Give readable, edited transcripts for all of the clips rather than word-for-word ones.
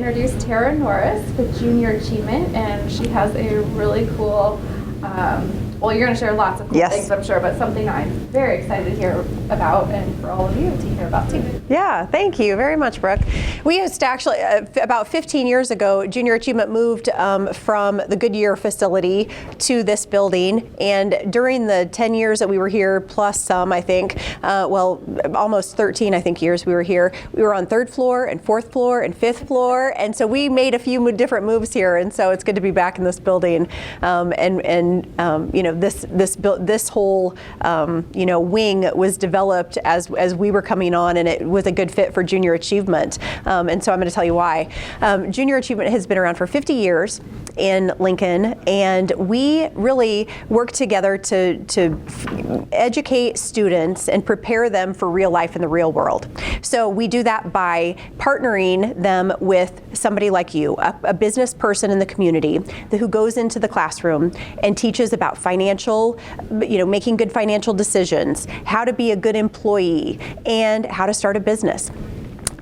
introduce Tera Norris with Junior Achievement, and she has a really cool, well, you're going to share lots of cool things, I'm sure, but something I'm very excited to hear about and for all of you to hear about too. Yeah, thank you very much, Brooke. We used to actually, about 15 years ago, Junior Achievement moved from the Goodyear facility to this building, and during the 10 years that we were here, plus some, I think, well, almost 13, I think, years we were here, we were on 3rd floor and 4th floor and 5th floor, and so we made a few different moves here, and so it's good to be back in this building, you know, this whole wing was developed as we were coming on, and it was a good fit for Junior Achievement. And so I'm going to tell you why. Junior Achievement has been around for 50 years in Lincoln, and we really work together to educate students and prepare them for real life in the real world. So we do that by partnering them with somebody like you, a business person in the community who goes into the classroom and teaches about financial, making good financial decisions, how to be a good employee, and how to start a business.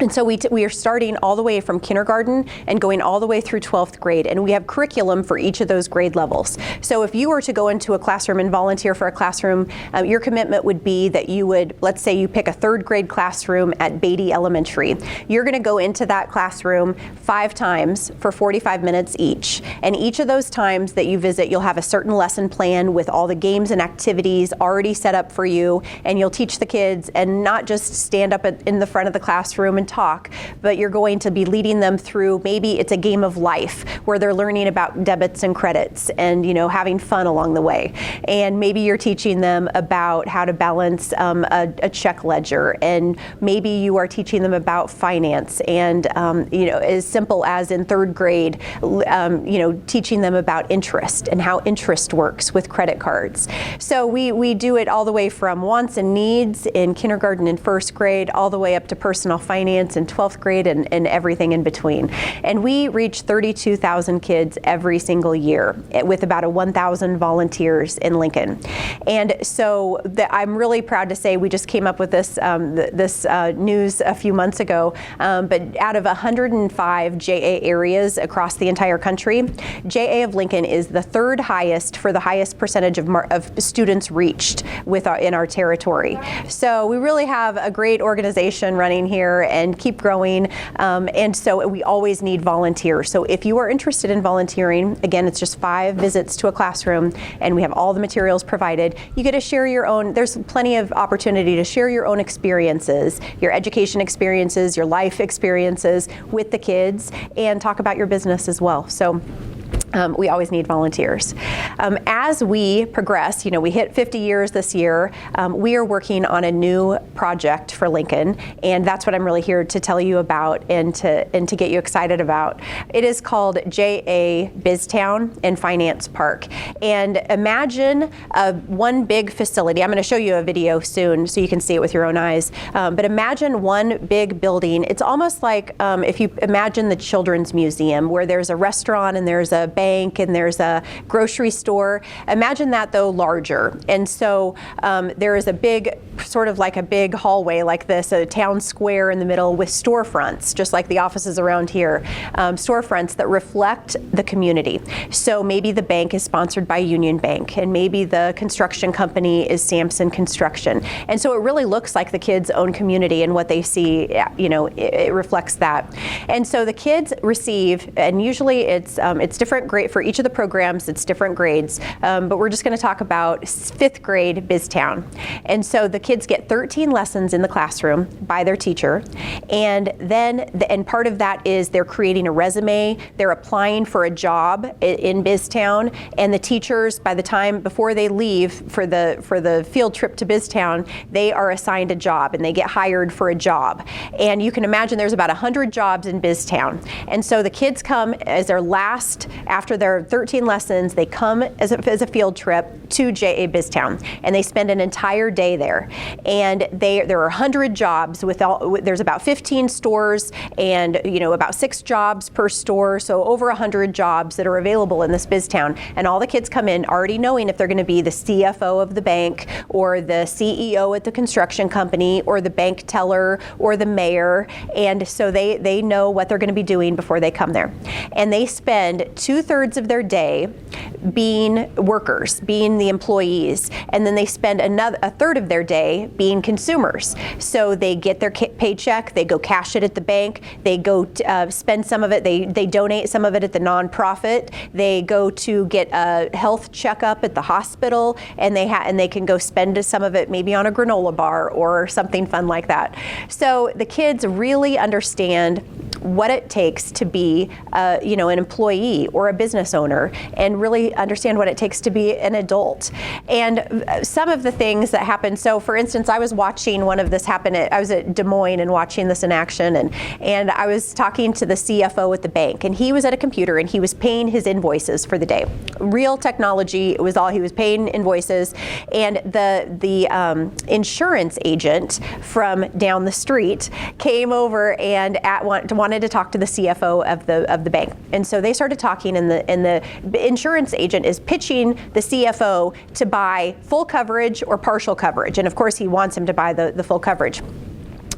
And so we are starting all the way from kindergarten and going all the way through 12th grade, and we have curriculum for each of those grade levels. So if you were to go into a classroom and volunteer for a classroom, your commitment would be that you would, let's say you pick a 3rd grade classroom at Beatty Elementary. You're going to go into that classroom 5 times for 45 minutes each. And each of those times that you visit, you'll have a certain lesson plan with all the games and activities already set up for you, and you'll teach the kids and not just stand up in the front of the classroom and talk, but you're going to be leading them through, maybe it's a game of life where they're learning about debits and credits and having fun along the way. And maybe you're teaching them about how to balance a check ledger, and maybe you are teaching them about finance, and as simple as in 3rd grade, teaching them about interest and how interest works with credit cards. So we do it all the way from wants and needs in kindergarten and 1st grade, all the way up to personal finance in 12th grade and everything in between. And we reach 32,000 kids every single year with about 1,000 volunteers in Lincoln. And so I'm really proud to say we just came up with this news a few months ago, but out of 105 JA areas across the entire country, JA of Lincoln is the 3rd highest for the highest percentage of students reached in our territory. So we really have a great organization running here and keep growing, and so we always need volunteers. So if you are interested in volunteering, again, it's just 5 visits to a classroom, and we have all the materials provided. You get to share your own, there's plenty of opportunity to share your own experiences, your education experiences, your life experiences with the kids, and talk about your business as well. So we always need volunteers. As we progress, we hit 50 years this year, we are working on a new project for Lincoln, and that's what I'm really here to tell you about and to get you excited about. It is called JA BizTown and Finance Park. And imagine one big facility. I'm going to show you a video soon so you can see it with your own eyes. But imagine one big building. It's almost like if you imagine the Children's Museum, where there's a restaurant and there's a bank and there's a grocery store. Imagine that, though, larger. And so there is a big, sort of like a big hallway like this, a town square in the middle with storefronts, just like the offices around here, storefronts that reflect the community. So maybe the bank is sponsored by Union Bank, and maybe the construction company is Sampson Construction. And so it really looks like the kids' own community, and what they see, it reflects that. And so the kids receive, and usually it's different grade for each of the programs, it's different grades, but we're just going to talk about 5th grade BizTown. And so the kids get 13 lessons in the classroom by their teacher, and then part of that is they're creating a resume, they're applying for a job in BizTown, and the teachers, by the time before they leave for the field trip to BizTown, they are assigned a job and they get hired for a job. And you can imagine there's about 100 jobs in BizTown. And so the kids come as their last, after their 13 lessons, they come as a field trip to JA BizTown, and they spend an entire day there. And there are 100 jobs there's about 15 stores, and about 6 jobs per store, so over 100 jobs that are available in this BizTown. And all the kids come in already knowing if they're going to be the CFO of the bank, or the CEO at the construction company, or the bank teller, or the mayor. And so they know what they're going to be doing before they come there. And they spend 2/3 of their day being workers, being the employees, and then they spend a third of their day being consumers. So they get their paycheck, they go cash it at the bank, they go spend some of it, they donate some of it at the nonprofit, they go to get a health checkup at the hospital, and they can go spend some of it maybe on a granola bar or something fun like that. So the kids really understand what it takes to be an employee or a business owner, and really understand what it takes to be an adult. And some of the things that happen, so for instance, I was watching one of this happen I was at Des Moines and watching this in action, and I was talking to the CFO at the bank, and he was at a computer and he was paying his invoices for the day. Real technology, it was all, he was paying invoices, and the insurance agent from down the street came over and wanted to talk to the CFO of the bank. And so they started talking, and the insurance agent is pitching the CFO to buy full coverage or partial coverage. And of course he wants him to buy the full coverage.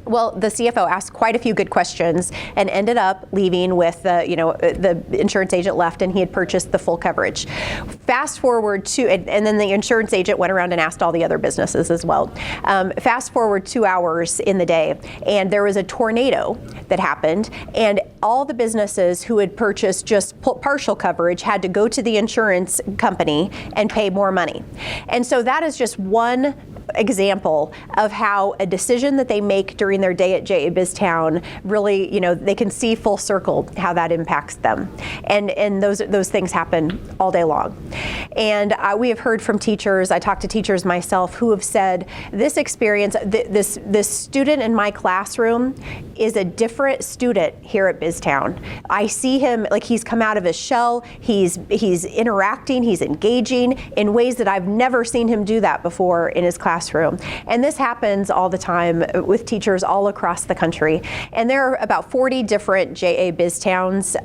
Well, the CFO asked quite a few good questions and ended up leaving with the insurance agent left, and he had purchased the full coverage. Fast forward to, and then the insurance agent went around and asked all the other businesses as well. Fast forward 2 hours in the day, and there was a tornado that happened, and all the businesses who had purchased just partial coverage had to go to the insurance company and pay more money. And so that is just one example of how a decision that they make during their day at JA BizTown really, they can see full circle how that impacts them. And those things happen all day long. And we have heard from teachers, I talked to teachers myself, who have said, this experience, this student in my classroom is a different student here at BizTown. I see him like he's come out of his shell, he's interacting, he's engaging in ways that I've never seen him do that before in his classroom. And this happens all the time with teachers all across the country. And there are about 40 different JA BizTowns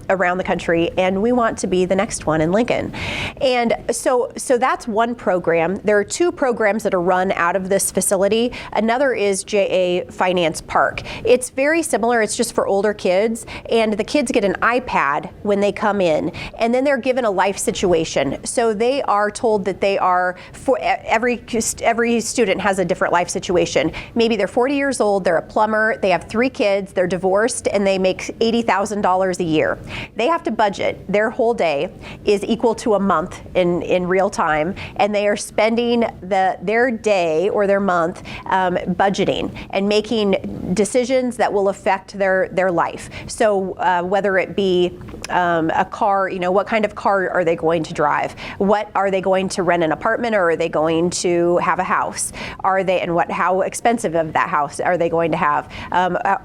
around the country, and we want to be the next one in Lincoln. And so that's one program. There are 2 programs that are run out of this facility. Another is JA Finance Park. It's very similar, it's just for older kids, and the kids get an iPad when they come in, and then they're given a life situation. So they are told that they are, for every student has a different life situation. Maybe they're 40 years old, they're a plumber, they have 3 kids, they're divorced, and they make $80,000 a year. They have to budget. Their whole day is equal to a month in real time, and they are spending their day or their month budgeting and making decisions that will affect their life. So whether it be a car, what kind of car are they going to drive? What are they going to rent, an apartment, or are they going to have a house? How expensive of that house are they going to have?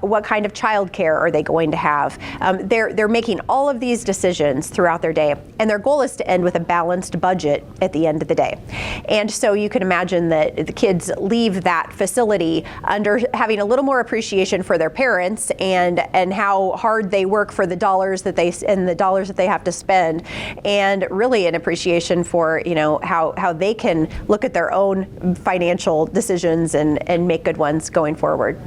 What kind of childcare are they going to have? They're making all of these decisions throughout their day, and their goal is to end with a balanced budget at the end of the day. And so you can imagine that the kids leave that facility under having a little more appreciation for their parents and how hard they work for the dollars that they have to spend, and really an appreciation for how they can look at their own financial decisions and make good ones going forward.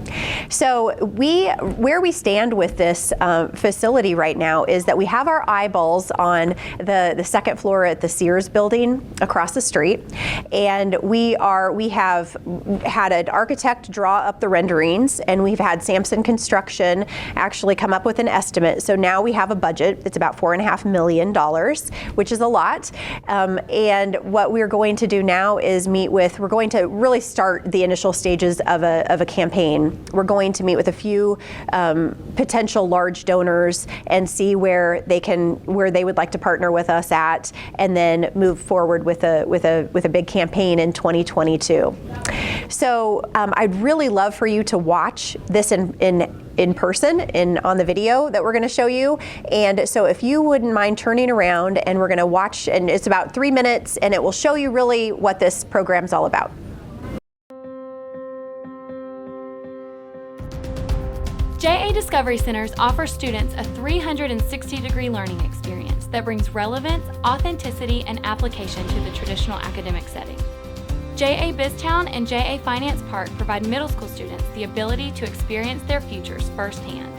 So where we stand with this facility right now is that we have our eyeballs on the second floor at the Sears building across the street, and we have had an architect draw up the renderings, and we've had Sampson Construction actually come up with an estimate. So now we have a budget that's about $4.5 million, which is a lot. And what we're going to do now is we're going to really start the initial stages of a campaign. We're going to meet with a few potential large donors and see where they would like to partner with us at, and then move forward with a big campaign in 2022. So I'd really love for you to watch this in in person on the video that we're going to show you. And so if you wouldn't mind turning around, and we're going to watch, and it's about 3 minutes, and it will show you really what this program's all about. JA Discovery Centers offer students a 360-degree learning experience that brings relevance, authenticity, and application to the traditional academic setting. JA BizTown and JA Finance Park provide middle school students the ability to experience their futures firsthand.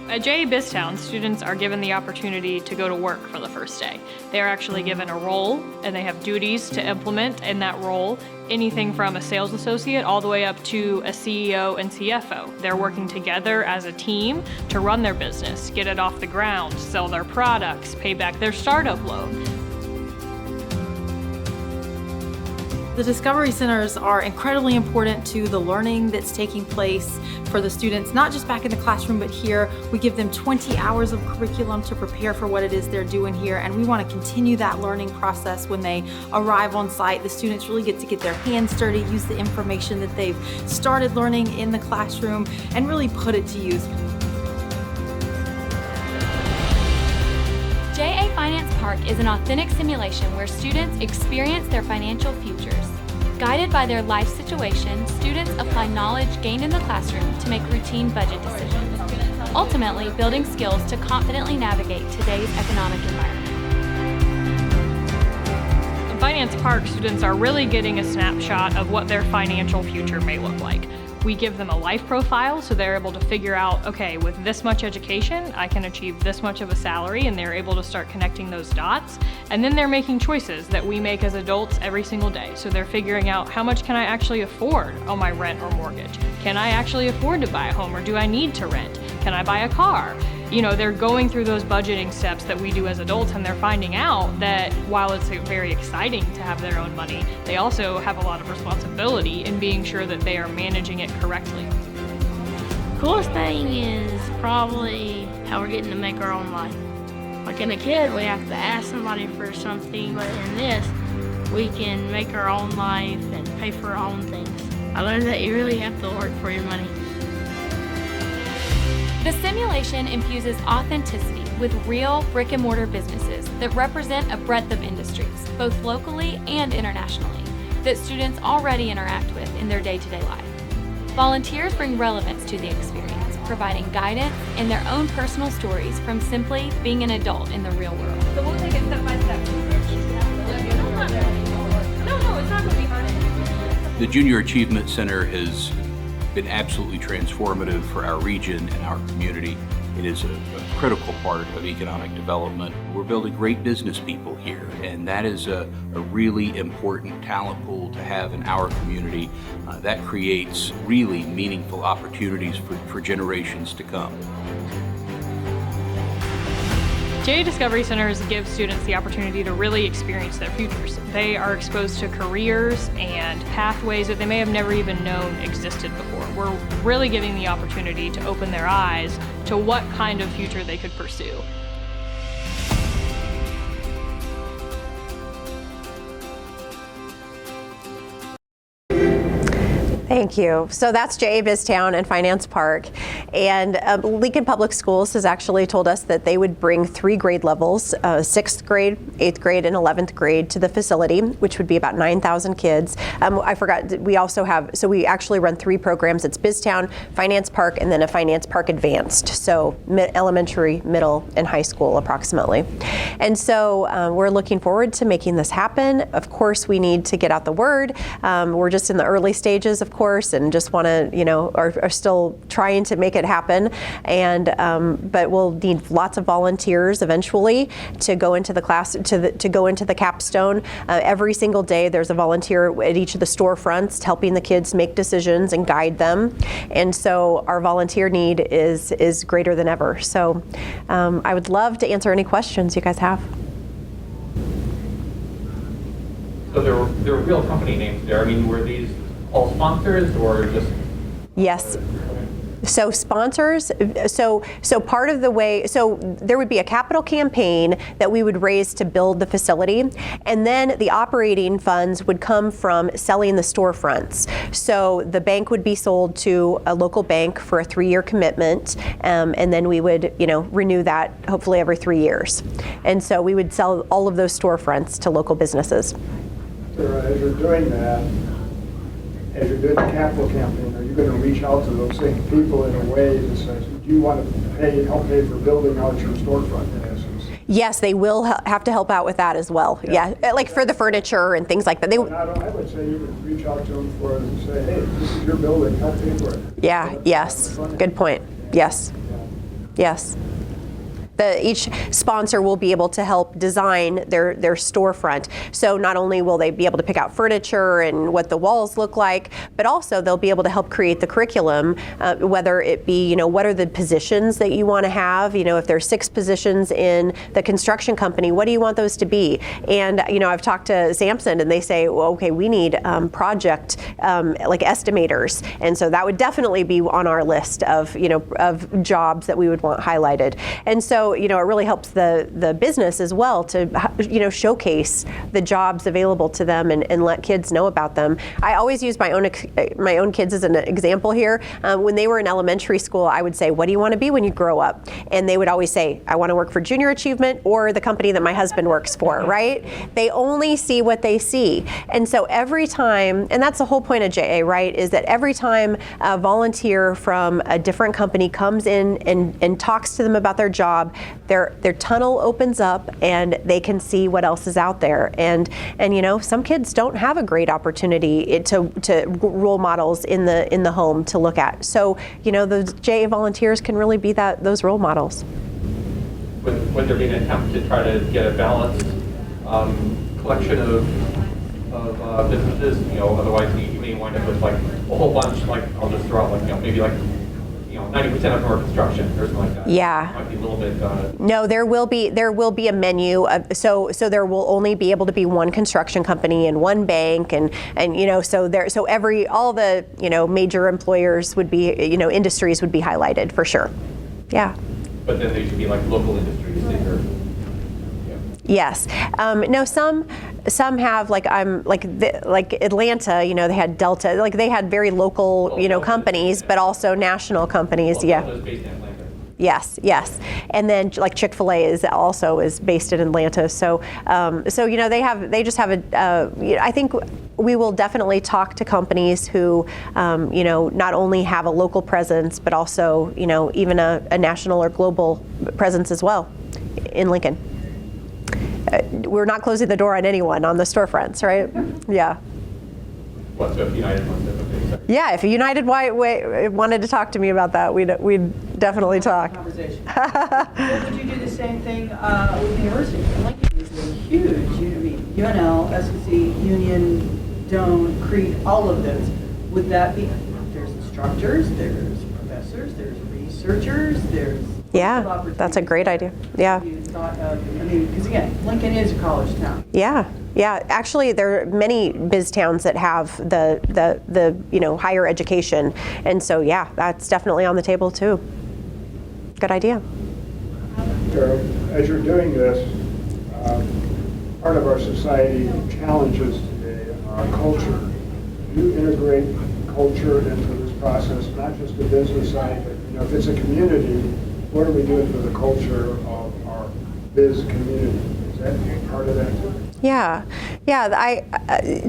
At JA BizTown, students are given the opportunity to go to work for the first day. They are actually given a role, and they have duties to implement in that role, anything from a sales associate all the way up to a CEO and CFO. They're working together as a team to run their business, get it off the ground, sell their products, pay back their startup loan. The Discovery Centers are incredibly important to the learning that's taking place for the students, not just back in the classroom, but here. We give them 20 hours of curriculum to prepare for what it is they're doing here, and we want to continue that learning process when they arrive on site. The students really get to get their hands dirty, use the information that they've started learning in the classroom, and really put it to use. JA Finance Park is an authentic simulation where students experience their financial futures. Guided by their life situation, students apply knowledge gained in the classroom to make routine budget decisions, ultimately building skills to confidently navigate today's economic environment. In Finance Park, students are really getting a snapshot of what their financial future may look like. We give them a life profile so they're able to figure out, okay, with this much education, I can achieve this much of a salary, and they're able to start connecting those dots. And then they're making choices that we make as adults every single day. So they're figuring out, how much can I actually afford on my rent or mortgage? Can I actually afford to buy a home, or do I need to rent? Can I buy a car? You know, they're going through those budgeting steps that we do as adults, and they're finding out that while it's very exciting to have their own money, they also have a lot of responsibility in being sure that they are managing it correctly. Coolest thing is probably how we're getting to make our own life. Like in a kid, we have to ask somebody for something, but in this, we can make our own life and pay for our own things. I learned that you really have to work for your money. The simulation infuses authenticity with real brick-and-mortar businesses that represent a breadth of industries, both locally and internationally, that students already interact with in their day-to-day life. Volunteers bring relevance to the experience, providing guidance in their own personal stories from simply being an adult in the real world. So we'll take it step by step. No, it's not going to be hard. The Junior Achievement Center has been absolutely transformative for our region and our community. It is a critical part of economic development. We're building great business people here, and that is a really important talent pool to have in our community. That creates really meaningful opportunities for generations to come. JA Discovery Centers give students the opportunity to really experience their futures. They are exposed to careers and pathways that they may have never even known existed before. We're really giving the opportunity to open their eyes to what kind of future they could pursue. Thank you. So that's JA BizTown and Finance Park. And Lincoln Public Schools has actually told us that they would bring 3 grade levels, 6th grade, 8th grade, and 11th grade to the facility, which would be about 9,000 kids. I forgot, we also have, so we actually run 3 programs. It's BizTown, Finance Park, and then a Finance Park Advanced. So elementary, middle, and high school approximately. And so we're looking forward to making this happen. Of course, we need to get out the word. We're just in the early stages, of course, and just want to, are still trying to make it happen. And but we'll need lots of volunteers eventually to go into the class, to go into the capstone. Every single day, there's a volunteer at each of the storefronts helping the kids make decisions and guide them. And so our volunteer need is greater than ever. So I would love to answer any questions you guys have. So there were real company names there. I mean, were these all sponsors or just? Yes. So sponsors, so part of the way, so there would be a capital campaign that we would raise to build the facility, and then the operating funds would come from selling the storefronts. So the bank would be sold to a local bank for a 3-year commitment, and then we would, renew that hopefully every 3 years. And so we would sell all of those storefronts to local businesses. Tera, as you're doing that, as you're doing the capital campaign, are you going to reach out to those same people in a way that says, do you want to help pay for building out your storefront in essence? Yes, they will have to help out with that as well. Yeah, like for the furniture and things like that. I would say you would reach out to them for it and say, hey, this is your building, help pay for it. Yeah, yes, good point. Yes, yes. Each sponsor will be able to help design their storefront. So not only will they be able to pick out furniture and what the walls look like, but also they'll be able to help create the curriculum, whether it be, what are the positions that you want to have, if there's 6 positions in the construction company, what do you want those to be? And, I've talked to Samson and they say, well, okay, we need project like estimators. And so that would definitely be on our list of, of jobs that we would want highlighted. And so, it really helps the business as well to, showcase the jobs available to them and let kids know about them. I always use my own kids as an example here. When they were in elementary school, I would say, what do you want to be when you grow up? And they would always say, I want to work for Junior Achievement or the company that my husband works for, right? They only see what they see. And so every time, and that's the whole point of JA, right, is that every time a volunteer from a different company comes in and talks to them about their job, their tunnel opens up and they can see what else is out there. And some kids don't have a great opportunity to role models in the home to look at. So those JA volunteers can really be those role models. Would there be an attempt to try to get a balanced collection of businesses? Otherwise you may wind up with like a whole bunch. Like I'll just throw out maybe 90% of them are construction or something like that. Yeah. It might be a little bit. No, there will be a menu. So there will only be able to be one construction company and one bank, and all the major employers would be industries would be highlighted for sure. Yeah. But then they should be like local industries that are. Yes. No, some have like Atlanta. They had Delta. Like they had very local companies, but also national companies. Well, yeah. Delta's based in Atlanta. Yes. And then like Chick-fil-A is based in Atlanta. So they just have I think we will definitely talk to companies who not only have a local presence, but also even a national or global presence as well in Lincoln. We're not closing the door on anyone on the storefronts, right? Yeah. What, so if United wants to? Okay, yeah, if United wanted to talk to me about that, we'd definitely talk. Conversation. Well, would you do the same thing with the university? Lincoln is a huge, UNL, SEC, Union, Doan, Creed, all of those. Would that be, there's instructors, there's professors, there's researchers, there's yeah, that's a great idea. Yeah. You thought of, because again, Lincoln is a college town. Yeah. Actually, there are many biz towns that have the higher education, and so yeah, that's definitely on the table too. Good idea. Tera, as you're doing this, part of our society challenges today are culture. Do you integrate culture into this process, not just the business side, but if it's a community, what are we doing for the culture of our biz community? Is that part of that too? Yeah.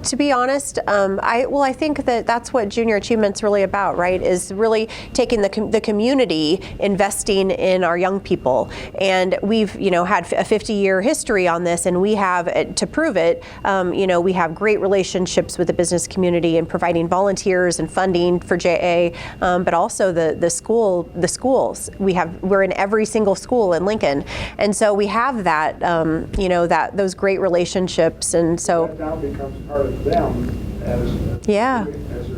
To be honest, I think that's what Junior Achievement's really about, right? Is really taking the community, investing in our young people, and we've had a 50-year history on this, and we have to prove it. We have great relationships with the business community and providing volunteers and funding for JA, but also the schools. We're in every single school in Lincoln, and so we have that those great relationships, and so that now becomes part of them as they're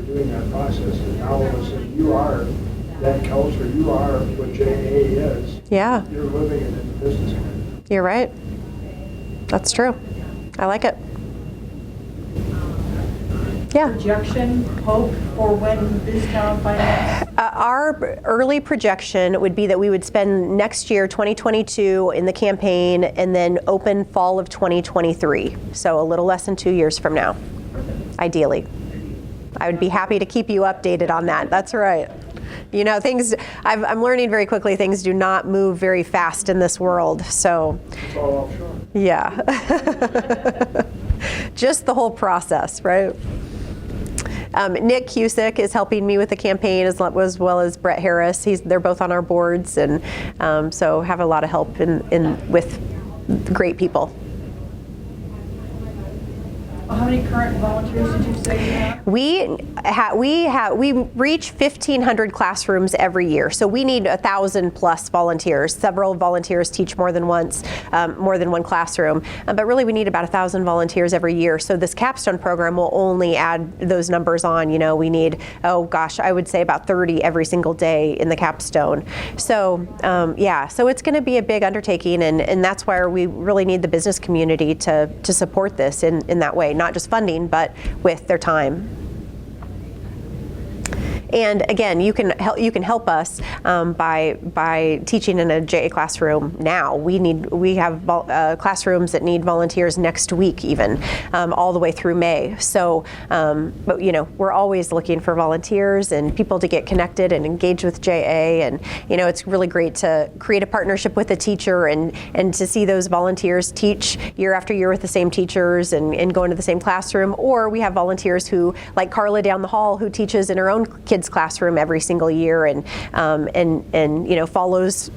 doing that process. And now all of a sudden you are that culture, you are what JA is. Yeah. You're living it in the business community. You're right. That's true. I like it. Yeah. projection, hope for when Biztown Finance? Our early projection would be that we would spend next year, 2022, in the campaign and then open fall of 2023. So a little less than 2 years from now, ideally. I would be happy to keep you updated on that. That's right. You know, things, I'm learning very quickly, things do not move very fast in this world. So, It's all offshore. yeah. Just the whole process, right? Nick Cusick is helping me with the campaign as well as Brett Harris. They're both on our boards, and so have a lot of help with great people. How many current volunteers did you say you have? We reach 1,500 classrooms every year, so we need 1,000 plus volunteers. Several volunteers teach more than one classroom, but really we need about 1,000 volunteers every year. So this capstone program will only add those numbers on. You know, we need, oh gosh, I would say about 30 every single day in the capstone. So yeah, so it's going to be a big undertaking, and that's why we really need the business community to support this in that way. Not just funding, but with their time. And again, you can help us by teaching in a JA classroom now. We have classrooms that need volunteers next week, even all the way through May. So, but you know, we're always looking for volunteers and people to get connected and engage with JA. And you know, it's really great to create a partnership with a teacher and to see those volunteers teach year after year with the same teachers and go into the same classroom. Or we have volunteers who, like Carla down the hall, who teaches in her own kids' classroom every single year and you know, follows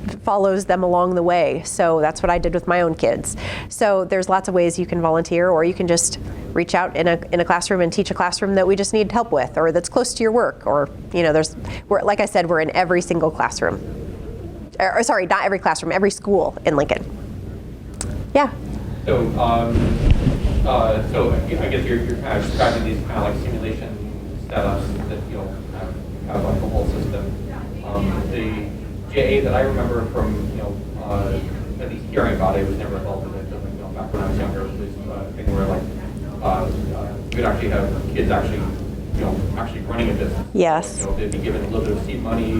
them along the way. So that's what I did with my own kids. So there's lots of ways you can volunteer, or you can just reach out in a classroom and teach a classroom that we just need help with, or that's close to your work, or you know, like I said, we're in every single classroom. Or sorry, not every classroom, every school in Lincoln. Yeah. So so I guess you're kind of describing these kind of like simulation setups that have like the whole system. The JA that I remember from at least hearing about it was never involved in it. Back when I was younger, it was a thing where like you would actually have kids actually running a business. Yes. They'd be given a little bit of seed money.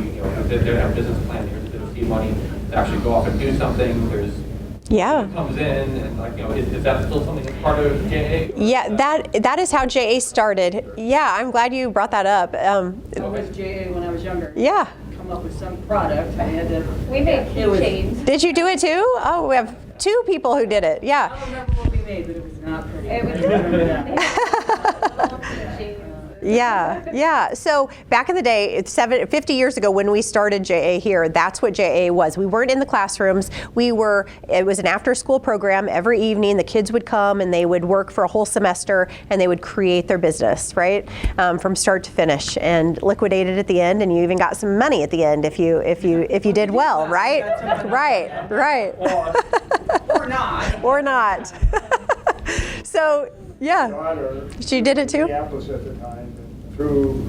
They'd have a business plan. Here's a bit of seed money to actually go off and do something. There's comes in and like is that still something that's part of JA? Yeah, that is how JA started. Yeah, I'm glad you brought that up. I was JA when I was younger. Yeah. Come up with some product. I had to. We made keychains. Did you do it too? Oh, we have 2 people who did it. Yeah. I don't remember what we made, but it was not pretty. It was Yeah. So back in the day, it's 50 years ago when we started JA here, that's what JA was. We weren't in the classrooms. It was an after-school program. Every evening, the kids would come and they would work for a whole semester and they would create their business, right, from start to finish, and liquidate it at the end. And you even got some money at the end if you did well, right? Right. Or not. So. Yeah, Daughter, she did it too? Minneapolis at the time, and through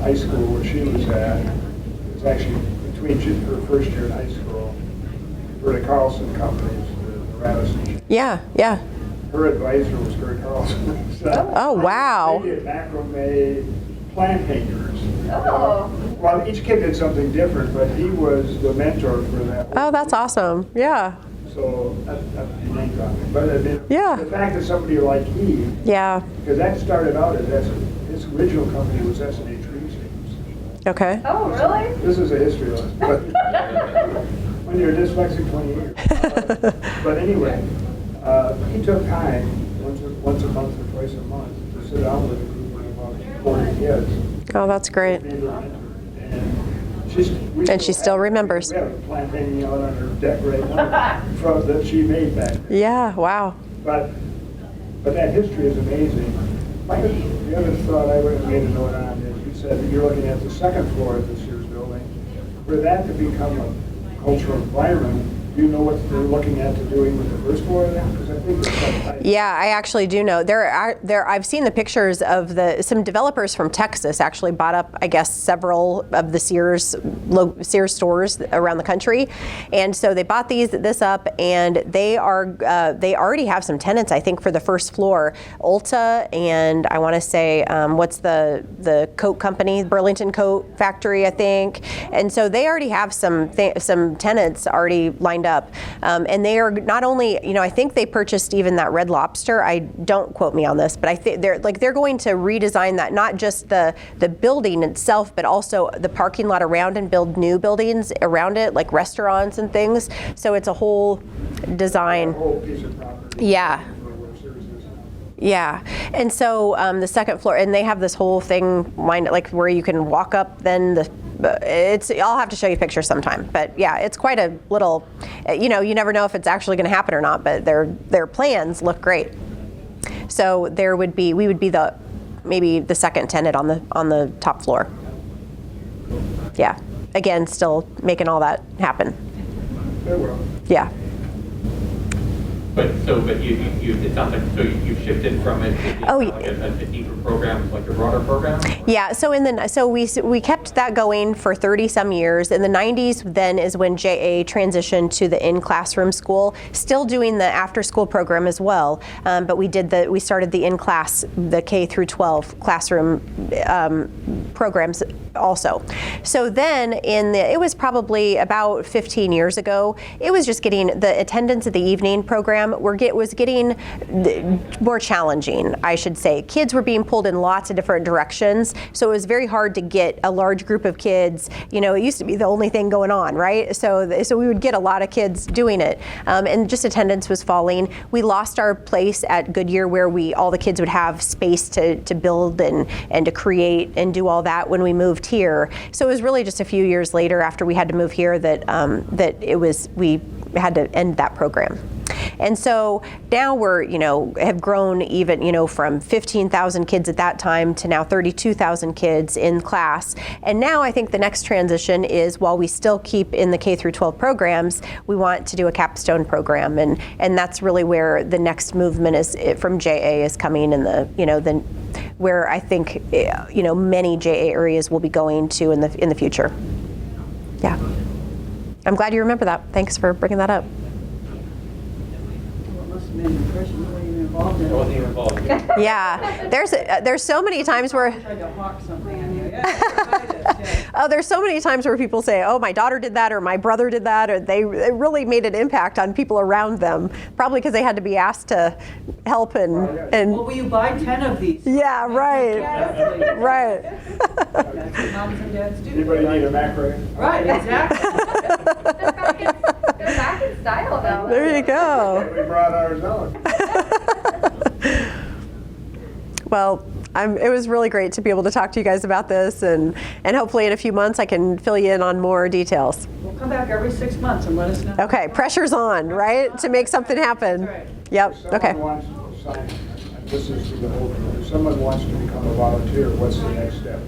high school where she was at, it was actually between her first year in high school, for the Carlson companies, the Radisson. Yeah. Her advisor was Kurt Carlson. So oh, wow. They did macrame plant hangers. Oh. Well, each kid did something different, but he was the mentor for that. Oh, that's awesome. Yeah. So that's name dropping. But I mean, yeah. The fact that somebody like he, because that started out as his original company was S&A Treescapes. Okay. Oh, really? This is a history lesson. But when you're dyslexic, 20 years. But anyway, he took time once a month or twice a month to sit down with a group of about 40 kids. Oh, that's great. And she still remembers. We have a plant hanging out on her deck right now from that she made back then. Yeah, wow. But that history is amazing. The other thought I would have made a note on is you said that you're looking at the second floor of this year's building. For that to become a cultural environment, Do you know what they're looking at to doing with the first floor then? Because I think it's quite high. Yeah, I actually do know. I've seen the pictures of some developers from Texas actually bought up, I guess, several of the Sears stores around the country, and so they bought this up, and they already have some tenants, I think, for the first floor. Ulta, and I want to say what's the coat company, Burlington Coat Factory, I think, and so they already have some tenants already lined up, and they are not only, I think they purchased even that Red Lobster. I don't quote me on this, but I think they're going to redesign that, not just the building itself, but also the parking lot around, and build new buildings around it, like restaurants and things. So it's a whole design. A whole piece of property. Yeah. Where Sears is. Yeah, and so the second floor, and they have this whole thing lined, like where you can walk up. Then I'll have to show you pictures sometime. But yeah, it's quite a little. You never know if it's actually going to happen or not. But their plans look great. So we would be maybe the second tenant on the top floor. Yeah, again, still making all that happen. They will. Yeah. But it sounds like, so you've shifted from it to like a deeper program, like a broader program? Yeah, so we kept that going for 30 some years. In the 90s then is when JA transitioned to the in-classroom school, still doing the after-school program as well, but we started the in-class, the K through 12 classroom programs also. So then it was probably about 15 years ago, it was just getting the attendance at the evening program was getting more challenging, I should say. Kids were being pulled in lots of different directions, so it was very hard to get a large group of kids. It used to be the only thing going on, right? So we would get a lot of kids doing it, and just attendance was falling. We lost our place at Goodyear where all the kids would have space to build and to create and do all that when we moved here. So it was really just a few years later after we had to move here that we had to end that program. And so now have grown even, from 15,000 kids at that time to now 32,000 kids in class. And now I think the next transition is, while we still keep in the K through 12 programs, we want to do a capstone program. And that's really where the next movement from JA is coming in where I think, many JA areas will be going to in the future. Yeah. I'm glad you remember that. Thanks for bringing that up. I wasn't even involved. Yeah, there's so many times where. Tried to hawk something on you. Yeah. Oh, there's so many times where people say, "Oh, my daughter did that," or "My brother did that," or it really made an impact on people around them. Probably because they had to be asked to help and. Well, will you buy 10 of these? Yeah, right. Yes, right. That's what moms and dads do. Anybody need a macro? Right, exactly. They're back in style now. There you go. We brought ours out. Well, it was really great to be able to talk to you guys about this, and hopefully in a few months I can fill you in on more details. We'll come back every 6 months and let us know. Okay, pressure's on, right? To make something happen. That's right. Yep, okay. If someone wants to become a volunteer, what's the next step?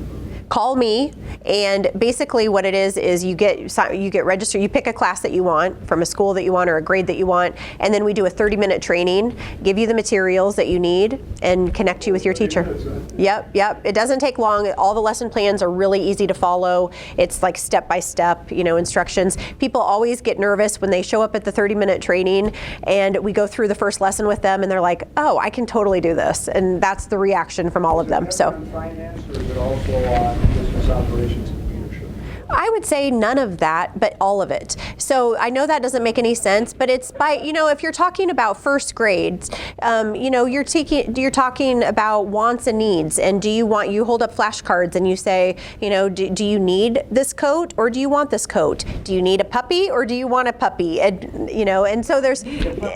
Call me, and basically what it is you get registered. You pick a class that you want from a school that you want or a grade that you want, and then we do a 30-minute training, give you the materials that you need, and connect you with your teacher. Yep. It doesn't take long. All the lesson plans are really easy to follow. It's like step-by-step, instructions. People always get nervous when they show up at the 30-minute training, and we go through the first lesson with them, and they're like, "Oh, I can totally do this," and that's the reaction from all of them. So. Finance, or is it also on business operations and leadership? I would say none of that, but all of it. So I know that doesn't make any sense, but it's by, if you're talking about first grades, you're talking about wants and needs, and you hold up flashcards and you say, do you need this coat or do you want this coat? Do you need a puppy or do you want a puppy? And so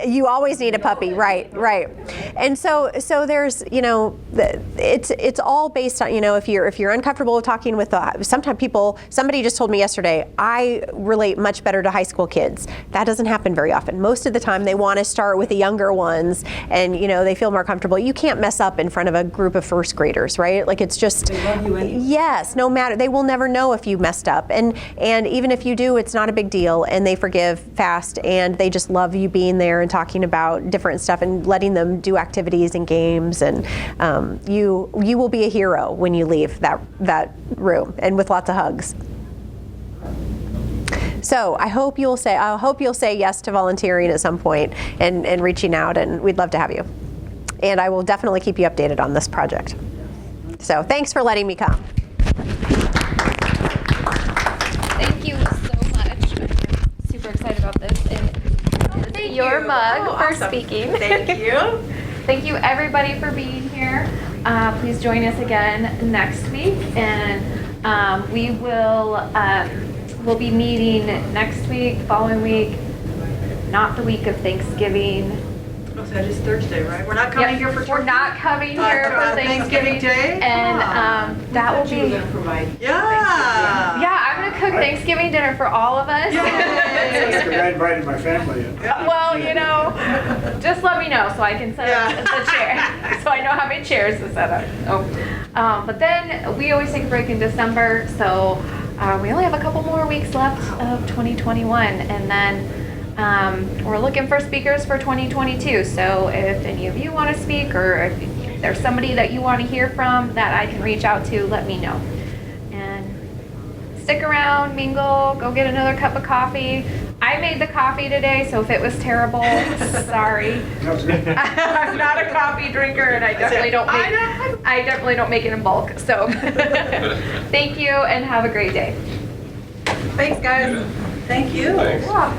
you always need a puppy, right. And so there's, it's all based on, if you're uncomfortable with talking with somebody somebody just told me yesterday, I relate much better to high school kids. That doesn't happen very often. Most of the time they want to start with the younger ones and, you know, they feel more comfortable. You can't mess up in front of a group of first graders, right? Like it's just, They love you anyway. yes, no matter, they will never know if you messed up. And even if you do, it's not a big deal and they forgive fast and they just love you being there and talking about different stuff and letting them do activities and games. And you will be a hero when you leave that room and with lots of hugs. So I hope you'll say yes to volunteering at some point and reaching out, and we'd love to have you. And I will definitely keep you updated on this project. So thanks for letting me come. Thank you so much. I'm super excited about this. And Thank your you. mug Oh, for awesome. speaking. Thank you. Thank you everybody for being here. Please join us again next week, and we will we'll be meeting next week, following week, not the week of Thanksgiving. Oh, so that is Thursday, right? We're not coming Yep, here for we're not coming here for Thanksgiving Day? and that will You were be. gonna provide. Yeah. Yeah, I'm gonna cook Thanksgiving dinner for all of us. I invited my family in. Well, you know, just let me know so I can set up the chair, so I know how many chairs to set up. Oh. But then we always take a break in December, so we only have a couple more weeks left of 2021, and then we're looking for speakers for 2022. So if any of you want to speak, or if there's somebody that you want to hear from that I can reach out to, let me know. And stick around, mingle, go get another cup of coffee. I made the coffee today, so if it was terrible, sorry. I'm not a coffee drinker, and I definitely don't make it in bulk. So thank you, and have a great day. Thanks, guys. Thank you. Thanks. Yeah.